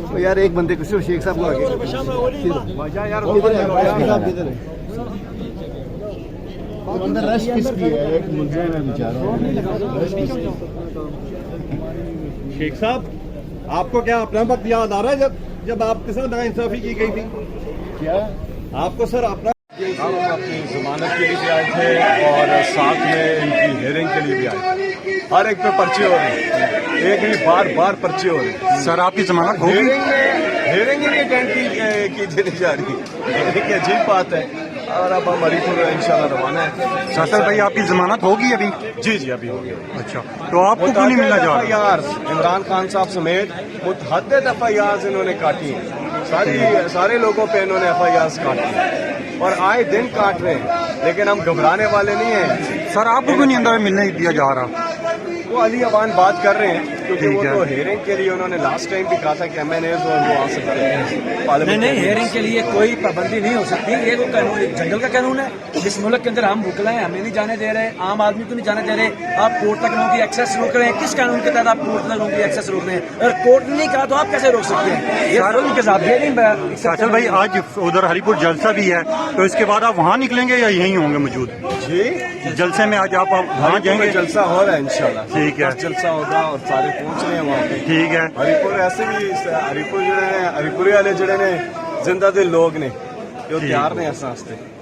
तो यार एक बंदे को सिर्फ शेख साहब को आगे अंदर रश किसकी है? एक मुलजिम है बेचारा, रश किसकी? शेख साहब, आपको क्या अपना वक्त याद आ रहा है जब आपके साथ नाइंसाफी की गई थी? क्या आपको सर अपना हम अपनी जमानत के लिए भी आए थे और साथ में इनकी हेयरिंग के लिए भी आए थे। हर एक पे पर्चे हो रहे हैं, एक नहीं बार बार पर्चे हो रहे हैं। सर आपकी जमानत होगी? हेयरिंग ही टेंट की देनी जा रही है, एक अजीब बात है। और अब हम हरीपुर इंशाल्लाह रवाना है। शासर भाई आपकी जमानत होगी अभी? जी जी अभी हो गया। अच्छा, तो आपको क्यों नहीं मिलना जा रहा? इमरान खान साहब समेत मुतहद्दिद FIRs इन्होंने काटी हैं, सारे लोगों पे इन्होंने FIRs काटी हैं और आए दिन काट रहे हैं, लेकिन हम घबराने वाले नहीं हैं। सर आपको क्यों नहीं अंदर मिलने दिया जा रहा? वो अली अवान बात कर रहे हैं क्योंकि ठीक वो है। तो हेयरिंग के लिए उन्होंने लास्ट टाइम भी कहा था कि MNAs और वो आ सकते हैं। नहीं, हेयरिंग के लिए कोई पाबंदी नहीं हो सकती। ये वो कानून जंगल का कानून है। जिस मुल्क के अंदर हम भुखला हैं, हमें नहीं जाने दे रहे, आम आदमी को नहीं जाने दे रहे। आप कोर्ट तक लोगों की एक्सेस रोक रहे हैं। किस कानून के तहत आप कोर्ट तक लोगों की एक्सेस रोक रहे हैं? अगर कोर्ट ने नहीं कहा तो आप कैसे रोक सकते हैं? ये उनके साथ ये नहीं। शासर भाई आज उधर हरीपुर जलसा भी है, तो इसके बाद आप वहाँ निकलेंगे या यहीं होंगे मौजूद? जी जलसे में आज आप वहाँ जाएंगे? जलसा हो रहा है इंशाल्लाह। ठीक है, जलसा होगा और सारे पहुंच रहे हैं वहाँ पे। ठीक है। हरीपुर ऐसे भी हरीपुर जो है हरीपुरी वाले जड़े ने जिंदा दिल लोग ने जो तैयार ने इस वास्ते।